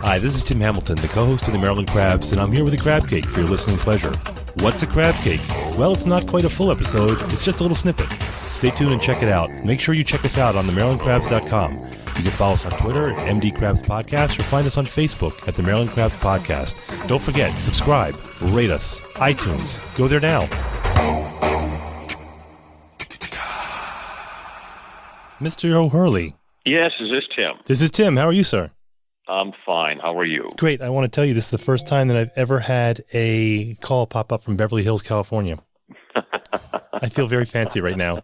Hi, this is Tim Hamilton, the co-host of the Maryland Crabs, and I'm here with a crabcake for your listening pleasure. What's a crabcake? Well, it's not quite a full episode, it's just a little snippet. Stay tuned and check it out. Make sure you check us out on themarylandcrabs.com. You can follow us on Twitter at MD Crabs Podcast or find us on Facebook at the Maryland Crabs Podcast. Don't forget, subscribe, rate us, iTunes. Go there now. Mr. O'Hurley. Yes, is this Tim? This is Tim. How are you, sir? I'm fine. How are you? Great. I want to tell you this is the first time that I've ever had a call pop up from Beverly Hills, California. I feel very fancy right now.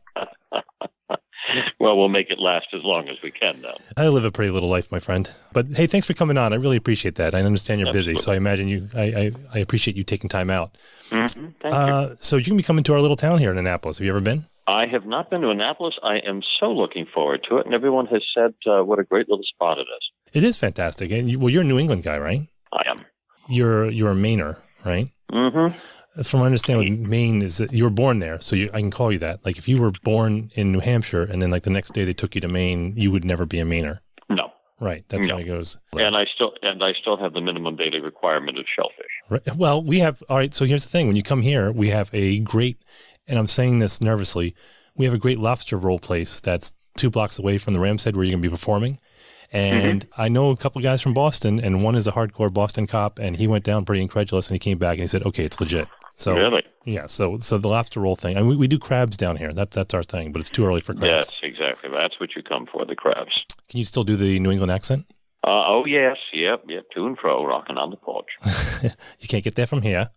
Well, we'll make it last as long as we can, then. I live a pretty little life, my friend. But hey, thanks for coming on. I really appreciate that. I understand you're Absolutely. busy, so I imagine I appreciate you taking time out. Mm-hmm. Thank you. So you're going to be coming to our little town here in Annapolis. Have you ever been? I have not been to Annapolis. I am so looking forward to it, and everyone has said what a great little spot it is. It is fantastic. And you're a New England guy, right? I am. You're a Mainer, right? Mm-hmm. From what I understand, what Maine is that you were born there, so I can call you that. Like if you were born in New Hampshire and then like the next day they took you to Maine, you would never be a Mainer. No. Right. That's how it goes. And I still have the minimum daily requirement of shellfish. Right. Well, we have. All right. So here's the thing: when you come here, we have a great, and I'm saying this nervously, we have a great lobster roll place that's 2 blocks away from the Rams Head where you're going to be performing. And I know a couple guys from Boston, and one is a hardcore Boston cop, and he went down pretty incredulous, and he came back and he said, "Okay, it's legit." So really? Yeah. So the lobster roll thing, and we do crabs down here. That's our thing, but it's too early for crabs. Yes, exactly. That's what you come for, the crabs. Can you still do the New England accent? Oh yes, yep, to and fro, rocking on the porch. You can't get that from here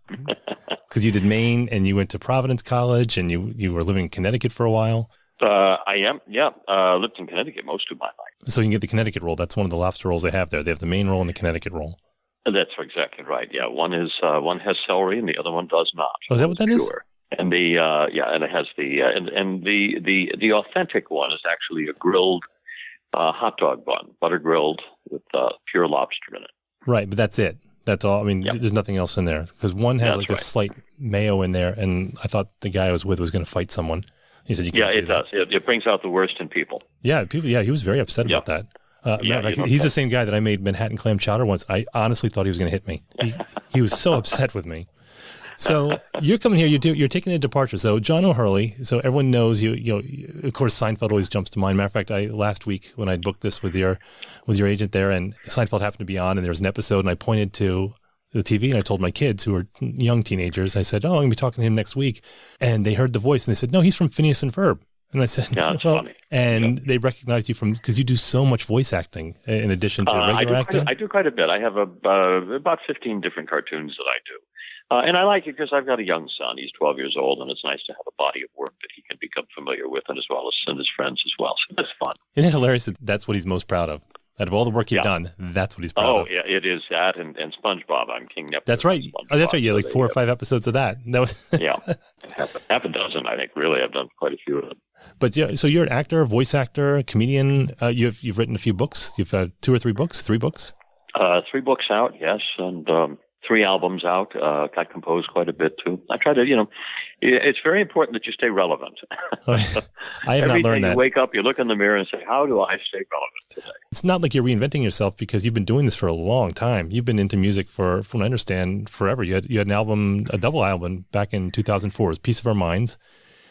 because you did Maine, and you went to Providence College, and you were living in Connecticut for a while. I am, yeah. Lived in Connecticut most of my life. So you can get the Connecticut roll. That's one of the lobster rolls they have there. They have the Maine roll and the Connecticut roll. That's exactly right. Yeah, one has celery and the other one does not. Oh, is that what that is? And and it has the authentic one is actually a grilled hot dog bun, butter grilled with pure lobster in it. Right, but that's it. That's all. I mean, There's nothing else in there because one has a slight mayo in there, and I thought the guy I was with was going to fight someone. He said, "You can't do that." Does. It brings out the worst in people. Yeah, people. Yeah, he was very upset about that. He's the same guy that I made Manhattan clam chowder once. I honestly thought he was going to hit me. He was so upset with me. So you're coming here. You're taking a departure. So John O'Hurley. So everyone knows you. You know, of course, Seinfeld always jumps to mind. Matter of fact, last week when I booked this with your agent there, and Seinfeld happened to be on, and there was an episode, and I pointed to the TV, and I told my kids who are young teenagers, I said, "Oh, I'm going to be talking to him next week," and they heard the voice, and they said, "No, he's from Phineas and Ferb." And I said, "Yeah, that's funny." And they recognized you because you do so much voice acting in addition to regular acting. I do quite a bit. I have about 15 different cartoons that I do. And I like it because I've got a young son. He's 12 years old, and it's nice to have a body of work that he can become familiar with, and as well as his friends as well. So that's fun. Isn't it hilarious that that's what he's most proud of? Out of all the work you've done, that's what he's proud of. Oh, yeah, it is that, and SpongeBob. I'm King Neptune. That's right. Oh, that's right. Yeah, like 4 or 5 episodes of that. That was half a dozen, I think. Really, I've done quite a few of them. But yeah, so you're an actor, voice actor, comedian. You've written a few books. You've had 2 or 3 books, 3 books. 3 books out, yes, and 3 albums out. I compose quite a bit too. I try to, it's very important that you stay relevant. I have not learned that. Every day you wake up, you look in the mirror and say, "How do I stay relevant today?" It's not like you're reinventing yourself because you've been doing this for a long time. You've been into music for, from what I understand, forever. You had an album, a double album back in 2004. It was Piece of Our Minds.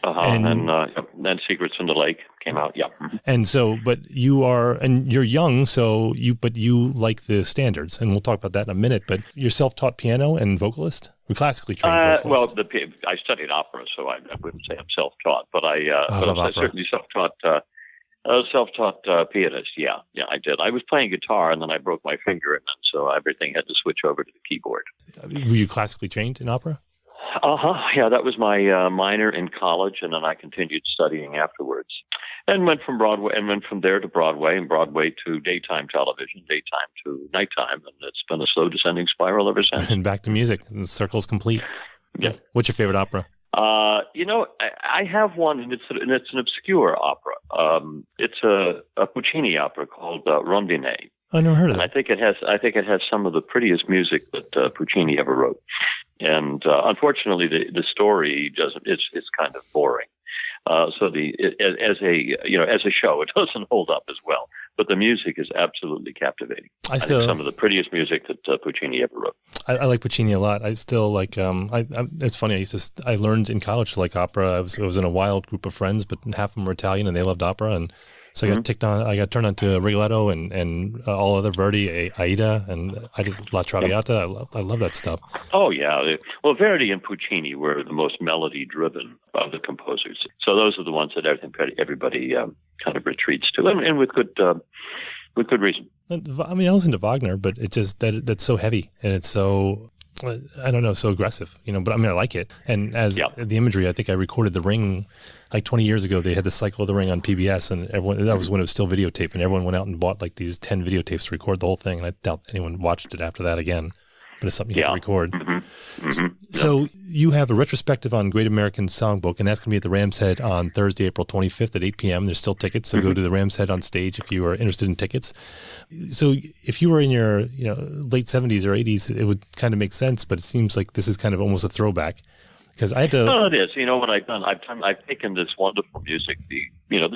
And Secrets in the Lake came out. Yeah. And so, but you're young, but you like the standards, and we'll talk about that in a minute. But you're self-taught piano and vocalist, or classically trained vocalist. Well, I studied opera, so I wouldn't say I'm self-taught, but I'm certainly self-taught pianist. Yeah, I did. I was playing guitar, and then I broke my finger, and then so everything had to switch over to the keyboard. Were you classically trained in opera? Yeah, that was my minor in college, and then I continued studying afterwards, and went from there to Broadway, and Broadway to daytime television, daytime to nighttime, and it's been a slow descending spiral ever since. And back to music, and the circle's complete. Yeah. What's your favorite opera? I have one, and it's an obscure opera. It's a Puccini opera called Rondine. I never heard of it. I think it has some of the prettiest music that Puccini ever wrote. And unfortunately, the story doesn't. It's kind of boring. As a show, it doesn't hold up as well. But the music is absolutely captivating. I think some of the prettiest music that Puccini ever wrote. I like Puccini a lot. I still like. It's funny. I learned in college to like opera. I was in a wild group of friends, but half of them were Italian, and they loved opera. And so I got turned on to Rigoletto and all other Verdi, Aida, and La Traviata. I love that stuff. Oh yeah. Well, Verdi and Puccini were the most melody-driven of the composers. So those are the ones that I think everybody kind of retreats to, and with good reason. I mean, I listen to Wagner, but it's just that's so heavy and it's so, I don't know, so aggressive, but I mean, I like it. And as the imagery, I think I recorded The Ring like 20 years ago. They had the cycle of The Ring on PBS, and that was when it was still videotape, and everyone went out and bought like these 10 videotapes to record the whole thing. And I doubt anyone watched it after that again. But it's something you have to record. So you have a retrospective on Great American Songbook, and that's going to be at the Rams Head on Thursday, April 25th at 8 p.m. There's still tickets, so go to the Rams Head Onstage if you are interested in tickets. So if you were in your late 70s or 80s, it would kind of make sense, but it seems like this is kind of almost a throwback. Because I had to. Well, it is. What I've done, I've taken this wonderful music, the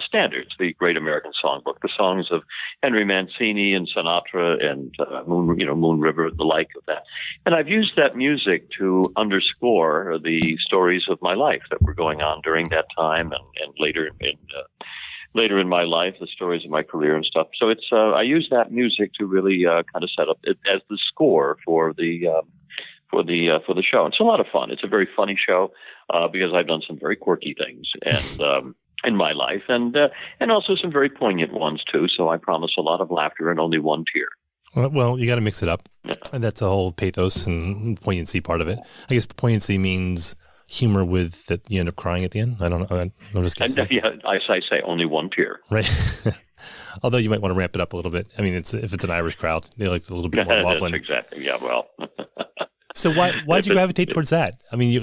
standards, the Great American Songbook, the songs of Henry Mancini and Sinatra and Moon River, the like of that, and I've used that music to underscore the stories of my life that were going on during that time and later in my life, the stories of my career and stuff. So it's I use that music to really kind of set up it as the score for the show. It's a lot of fun. It's a very funny show because I've done some very quirky things and in my life, and also some very poignant ones too. So I promise a lot of laughter and only one tear. Well, you got to mix it up, and that's the whole pathos and poignancy part of it. I guess poignancy means humor with that you end up crying at the end. I don't know. I'm just guessing. I say only one tear. Right. Although you might want to ramp it up a little bit. I mean, if it's an Irish crowd, they like a little bit more wobbling. Exactly. Yeah. Well. So why'd you gravitate towards that? I mean, you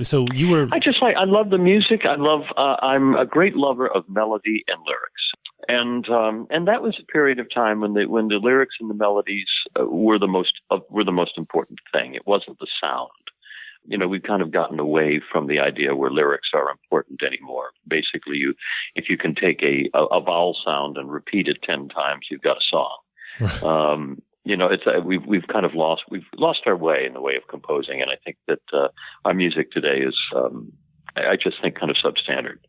were. I love the music. I'm a great lover of melody and lyrics, and that was a period of time when the lyrics and the melodies were the most important thing. It wasn't the sound. We've kind of gotten away from the idea where lyrics are important anymore. Basically, if you can take a vowel sound and repeat it 10 times, you've got a song. We've kind of lost our way in the way of composing, and I think that our music today is, I just think, kind of substandard.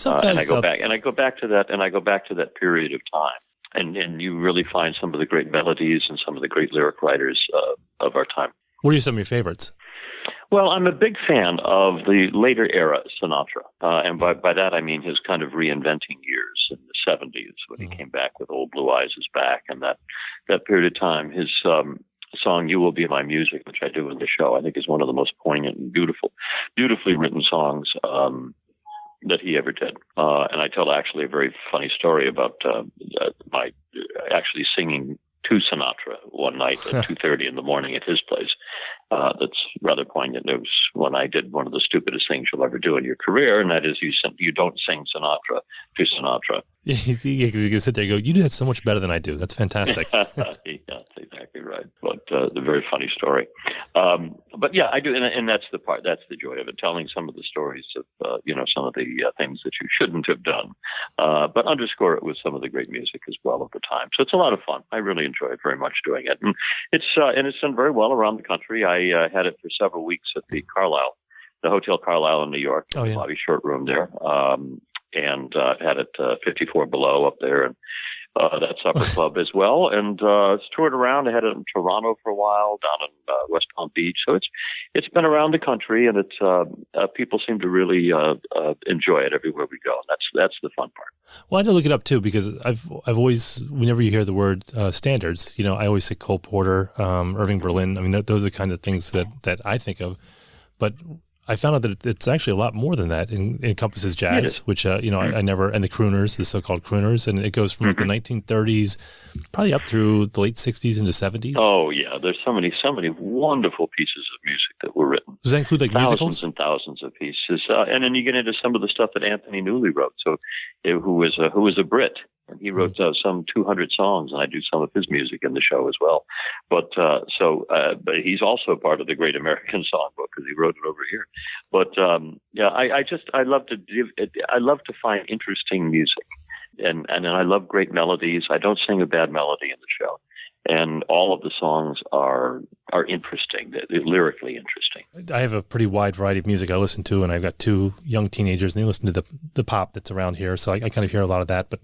And I go back to that period of time, and you really find some of the great melodies and some of the great lyric writers of our time. What are some of your favorites? Well, I'm a big fan of the later era Sinatra, and by that I mean his kind of reinventing years in the 70s when he came back with Old Blue Eyes Is Back, and that period of time. His song "You Will Be My Music," which I do in the show, I think is one of the most poignant and beautifully written songs that he ever did. And I tell actually a very funny story about my actually singing to Sinatra one night at 2:30 in the morning at his place. That's rather poignant. It was when I did one of the stupidest things you'll ever do in your career, and that is you don't sing Sinatra to Sinatra. Yeah, because you can sit there and go, "You do that so much better than I do. That's fantastic." Yeah, that's exactly right. But the very funny story. But yeah, I do, and that's the part. That's the joy of it, telling some of the stories of some of the things that you shouldn't have done, but underscore it with some of the great music as well of the time. So it's a lot of fun. I really enjoy it very much doing it, and it's done very well around the country. I had it for several weeks at the Hotel Carlisle in New York, the Bobby Short Room there, and had it 54 Below up there, and that supper club as well. And it's toured around. I had it in Toronto for a while, down in West Palm Beach. So it's been around the country, and it's people seem to really enjoy it everywhere we go. That's the fun part. Well, I had to look it up too, because I've always, whenever you hear the word standards, I always say Cole Porter, Irving Berlin. I mean, those are the kind of things that I think of. But I found out that it's actually a lot more than that. It encompasses jazz, which, I never, and the crooners, the so-called crooners, and it goes from like the 1930s, probably up through the late 60s into 70s. Oh, yeah. There's so many wonderful pieces of music that were written. Does that include like thousands musicals? And thousands of pieces. And then you get into some of the stuff that Anthony Newley wrote, who was a Brit. and he wrote some 200 songs, and I do some of his music in the show as well. But but he's also part of the Great American Songbook because he wrote it over here. But I love to find interesting music, and I love great melodies. I don't sing a bad melody in the show. And all of the songs are interesting, they're lyrically interesting. I have a pretty wide variety of music I listen to, and I've got two young teenagers, and they listen to the pop that's around here. So I kind of hear a lot of that. But,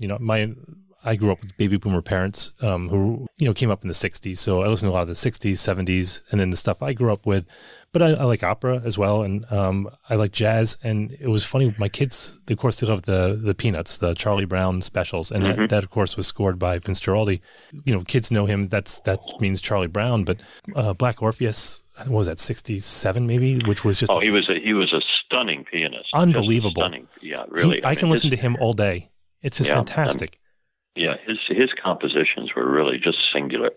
I grew up with baby boomer parents who, came up in the 60s. So I listen to a lot of the 60s, 70s, and then the stuff I grew up with. But I like opera as well, and I like jazz. And it was funny, my kids, of course, they love the Peanuts, the Charlie Brown specials. And that, of course, was scored by Vince Guaraldi. Kids know him. That means Charlie Brown. But Black Orpheus, what was that, 67 maybe? Which was just... Oh, he was a stunning pianist. Unbelievable. Stunning. Yeah, really. I can listen to him all day. It's just fantastic. His compositions were really just singular.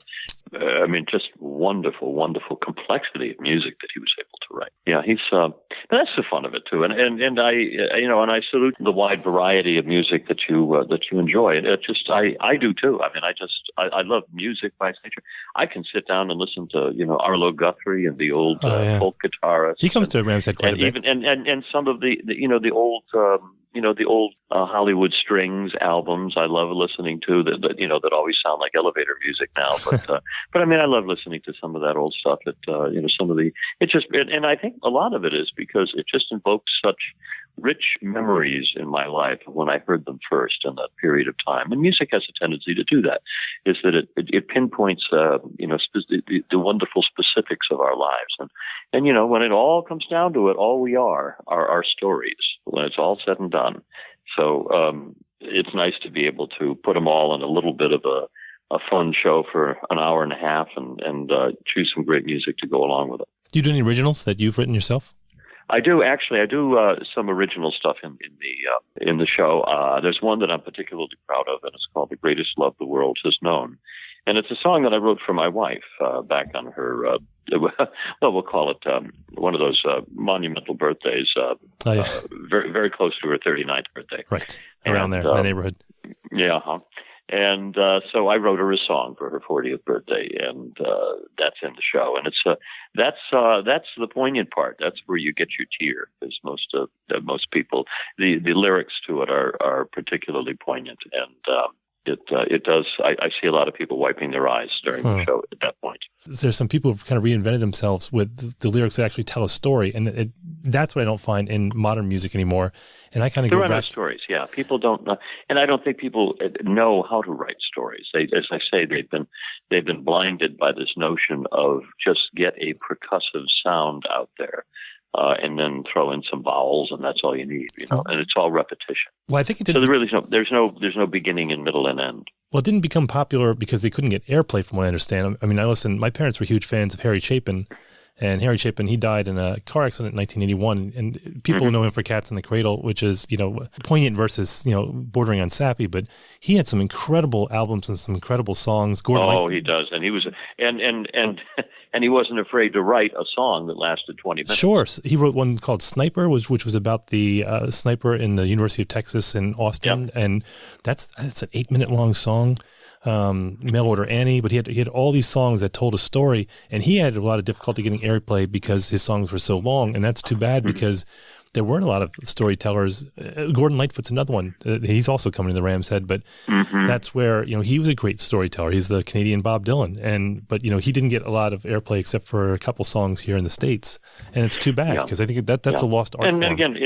Just wonderful, wonderful complexity of music that he was able to write. Yeah, but that's the fun of it too. And I salute the wide variety of music that you enjoy. I do too. I love music by nature. I can sit down and listen to Arlo Guthrie and the old folk guitarists. He comes to Rams Head quite a bit. And some of the old. The old Hollywood Strings albums I love listening to that always sound like elevator music now. But I love listening to some of that old stuff and I think a lot of it is because it just invokes such rich memories in my life when I heard them first in that period of time. And music has a tendency to do that, is that it pinpoints, the wonderful specifics of our lives. And when it all comes down to it, all we are our stories when it's all said and done. So it's nice to be able to put them all in a little bit of a fun show for an hour and a half and choose some great music to go along with it. Do you do any originals that you've written yourself? I do, actually. I do some original stuff in the show. There's one that I'm particularly proud of, and it's called "The Greatest Love the World Has Known," and it's a song that I wrote for my wife back on her. We'll call it one of those monumental birthdays. Very, very close to her 39th birthday. Right around there, in the neighborhood. Yeah. And so I wrote her a song for her 40th birthday, and that's in the show. And it's that's the poignant part. That's where you get your tear, because most people, the lyrics to it are particularly poignant, and it does. I see a lot of people wiping their eyes during the show at that point. There's some people who've kind of reinvented themselves with the lyrics that actually tell a story, and that's what I don't find in modern music anymore. And I kind of go back. Stories, yeah. People don't know, and I don't think people know how to write stories. As I say, they've been blinded by this notion of just get a percussive sound out there. And then throw in some vowels, and that's all you need, and it's all repetition. Well, I think it didn't. So there's no beginning and middle and end. Well, it didn't become popular because they couldn't get airplay, from what I understand. My parents were huge fans of Harry Chapin, and Harry Chapin, he died in a car accident in 1981, and people know him for Cats in the Cradle, which is, poignant versus, bordering on sappy, but he had some incredible albums and some incredible songs. He does, and he was, and he wasn't afraid to write a song that lasted 20 minutes. Sure. He wrote one called Sniper, which was about the sniper in the University of Texas in Austin, and that's an 8-minute long song. Mail Order Annie, but he had all these songs that told a story, and he had a lot of difficulty getting airplay because his songs were so long, and that's too bad because there weren't a lot of storytellers. Gordon Lightfoot's another one. He's also coming to the Rams Head, but that's where he was a great storyteller. He's the Canadian Bob Dylan, but he didn't get a lot of airplay except for a couple songs here in the States, and it's too bad because I think that's a lost art form. And again,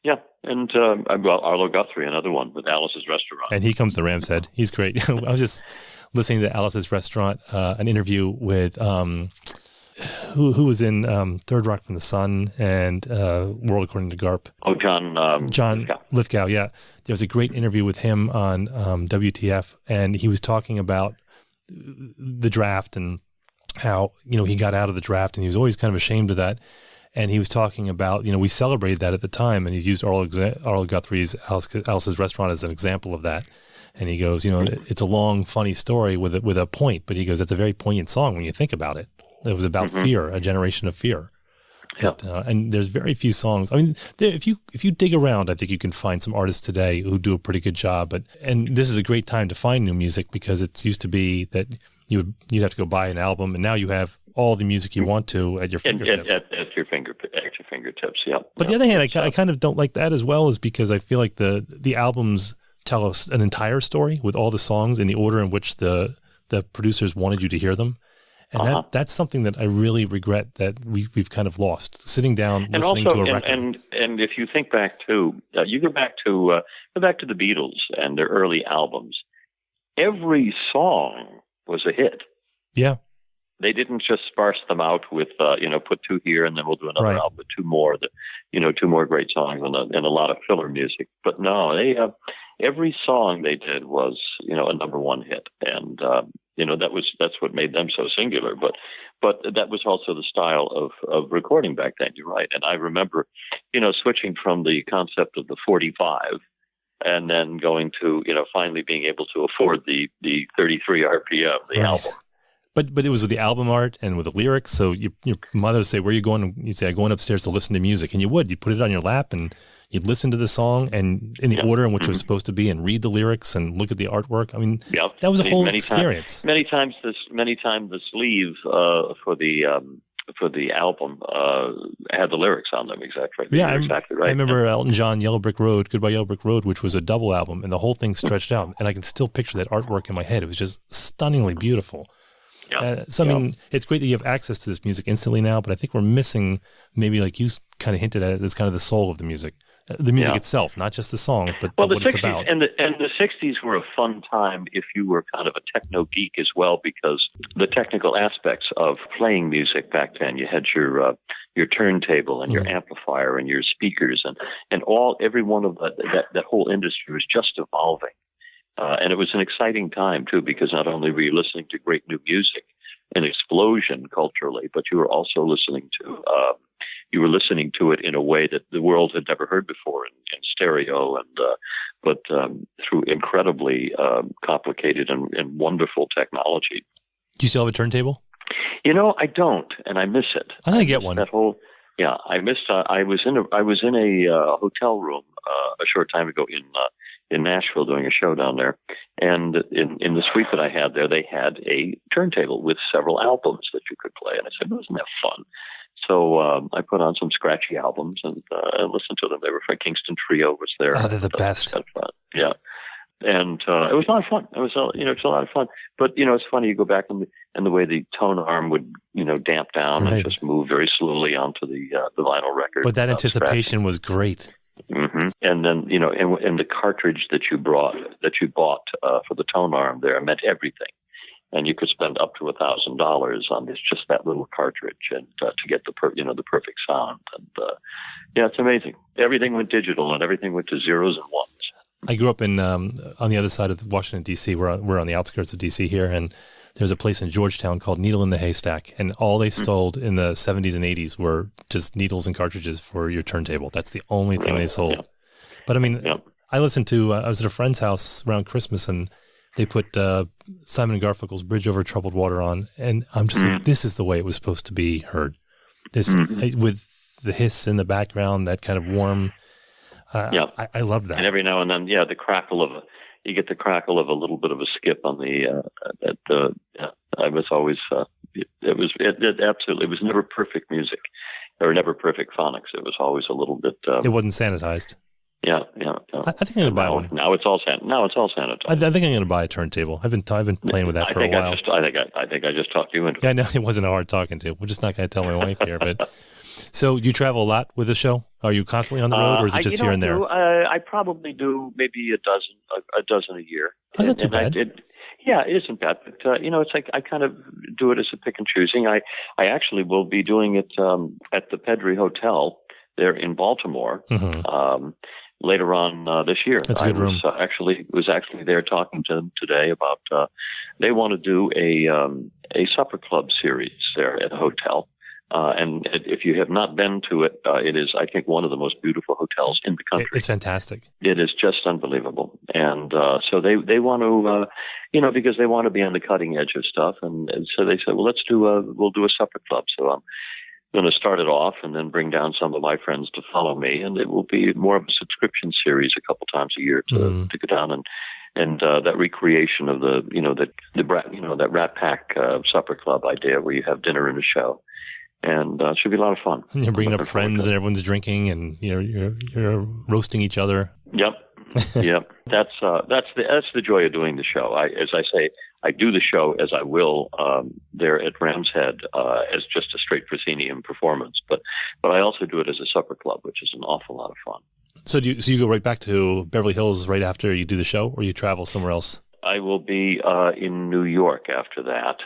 Arlo Guthrie, another one with Alice's Restaurant. And he comes to Rams Head. He's great. I was just listening to Alice's Restaurant, an interview with who was in Third Rock from the Sun and World According to Garp. Oh, John Lithgow, yeah. There was a great interview with him on WTF, and he was talking about the draft and how, he got out of the draft, and he was always kind of ashamed of that. And he was talking about, we celebrated that at the time, and he used Arlo Guthrie's Alice's Restaurant as an example of that. And he goes, it's a long, funny story with a point, but he goes, that's a very poignant song when you think about it. It was about fear, a generation of fear. And there's very few songs. I mean, if you dig around, I think you can find some artists today who do a pretty good job. And this is a great time to find new music, because it used to be that you'd have to go buy an album, and now you have all the music you want to at your fingertips. At your fingertips, yeah. But the other hand, I kind of don't like that as well, is because I feel like the albums tell us an entire story with all the songs in the order in which the producers wanted you to hear them. And that's something that I really regret that we've kind of lost. Sitting down, listening to a record. And if you think back to, you go back to the Beatles and their early albums, every song was a hit. Yeah. They didn't just sparse them out with, put two here and then we'll do another album with two more great songs and a lot of filler music. But no, every song they did was, a number one hit. And, that's what made them so singular. But that was also the style of recording back then. You're right. And I remember, switching from the concept of the 45 and then going to, finally being able to afford the 33 RPM, the album. But it was with the album art and with the lyrics. So your mother would say, "Where are you going?" You say, "I'm going upstairs to listen to music." And you put it on your lap and you'd listen to the song and in the order in which it was supposed to be, and read the lyrics and look at the artwork. I mean, that was a whole experience. Many times the sleeve for the album had the lyrics on them. Exactly. Yeah, you're exactly right. I remember Elton John, Yellow Brick Road, Goodbye Yellow Brick Road, which was a double album, and the whole thing stretched out, and I can still picture that artwork in my head. It was just stunningly beautiful. Yeah. I mean, it's great that you have access to this music instantly now, but I think we're missing, maybe like you kind of hinted at it, as kind of the soul of the music itself, not just the songs, but what it's about. And the 60s were a fun time if you were kind of a techno geek as well, because the technical aspects of playing music back then, you had your turntable and your amplifier and your speakers and every one of that whole industry was just evolving. And it was an exciting time, too, because not only were you listening to great new music, an explosion culturally, but you were also listening to it in a way that the world had never heard before in stereo, but through incredibly complicated and wonderful technology. Do you still have a turntable? I don't, and I miss it. I'm going to get one. I missed. I was in a hotel room a short time ago in Nashville doing a show down there, and in the suite that I had there, they had a turntable with several albums that you could play, and I said, "Wasn't that fun?" So I put on some scratchy albums and listened to them. They were from Kingston Trio was there. Oh, they're the best. Fun. Yeah, and it was a lot of fun. It was it's a lot of fun. But it's funny, you go back and the way the tone arm would damp down and just move very slowly onto the vinyl record. But that anticipation was great. Mm-hmm. And then and the cartridge that you bought for the tone arm there meant everything. And you could spend up to $1,000 on just that little cartridge, and to get the perfect sound. And it's amazing. Everything went digital, and everything went to zeros and ones. I grew up in on the other side of Washington D.C. We're on the outskirts of D.C. here, and there's a place in Georgetown called Needle in the Haystack, and all they sold in the 70s and 80s were just needles and cartridges for your turntable. That's the only thing they sold. Yeah. But I mean, I listened to. I was at a friend's house around Christmas, and they put Simon & Garfunkel's Bridge Over Troubled Water on, and I'm just like, this is the way it was supposed to be heard. This with the hiss in the background, that kind of warm. I love that. And every now and then, you get the crackle of a little bit of a skip on the. I was always. It was never perfect music, or never perfect phonics. It was always a little bit. It wasn't sanitized. Yeah. I think I'm gonna buy one. Now it's all sanitized. I think I'm gonna buy a turntable. I've been playing with that for a while. I think I just talked you into it. Yeah, no, it wasn't hard talking to. We're just not gonna tell my wife here. But so you travel a lot with the show? Are you constantly on the road, or is it just here and there? I probably do maybe a dozen a year. Oh, that's not too bad. It isn't bad. But it's like I kind of do it as a pick and choosing. I actually will be doing it at the Pedri Hotel there in Baltimore. Mm-hmm. Later on this year. That's a good room. I was actually there talking to them today about they want to do a supper club series there at the hotel. And if you have not been to it, it is, I think, one of the most beautiful hotels in the country. It's fantastic. It is just unbelievable. And so they want to, because they want to be on the cutting edge of stuff. And so they said, well, we'll do a supper club. So going to start it off and then bring down some of my friends to follow me, and it will be more of a subscription series a couple times a year to go down and that recreation of that Rat Pack supper club idea where you have dinner and a show, and it should be a lot of fun. And you're bringing up friends and everyone's drinking, and you're roasting each other. Yep. Yep. That's the joy of doing the show. As I say, I do the show as I will there at Rams Head as just a straight proscenium performance, but I also do it as a supper club, which is an awful lot of fun. So you go right back to Beverly Hills right after you do the show, or you travel somewhere else? I will be in New York after that,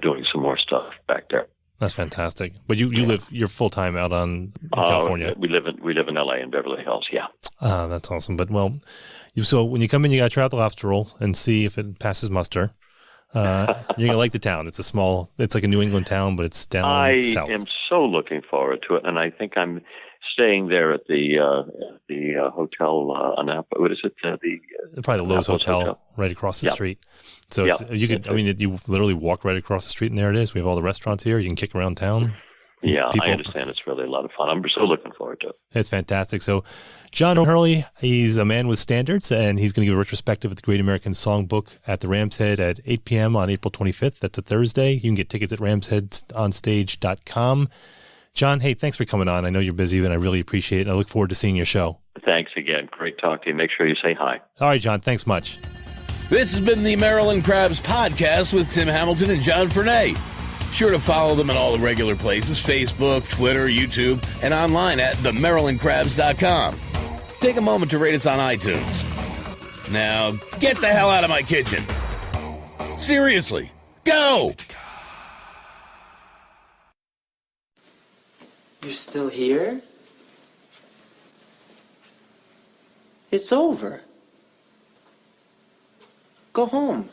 doing some more stuff back there. That's fantastic. But you're full time out in California. We live in LA in Beverly Hills. Yeah. That's awesome. But so when you come in, you got to try out the lobster roll and see if it passes muster. You're gonna like the town. It's like a New England town, but it's down south. I am so looking forward to it, and I think I'm staying there at the hotel Annapolis. What is it? Probably the Lowe's Hotel right across the street. So you could. I mean, you literally walk right across the street, and there it is. We have all the restaurants here. You can kick around town. Yeah, I understand. It's really a lot of fun. I'm so looking forward to it. It's fantastic. So, John Hurley, he's a man with standards, and he's going to give a retrospective at the Great American Songbook at the Rams Head at 8 p.m. on April 25th. That's a Thursday. You can get tickets at ramsheadonstage.com. John, hey, thanks for coming on. I know you're busy, and I really appreciate it. And I look forward to seeing your show. Thanks again. Great talk to you. Make sure you say hi. All right, John. Thanks much. This has been the Maryland Crabs podcast with Tim Hamilton and John Fernay. Sure to follow them in all the regular places, Facebook, Twitter, YouTube, and online at themarylandcrabs.com. Take a moment to rate us on iTunes. Now, get the hell out of my kitchen. Seriously, go! You're still here? It's over. Go home.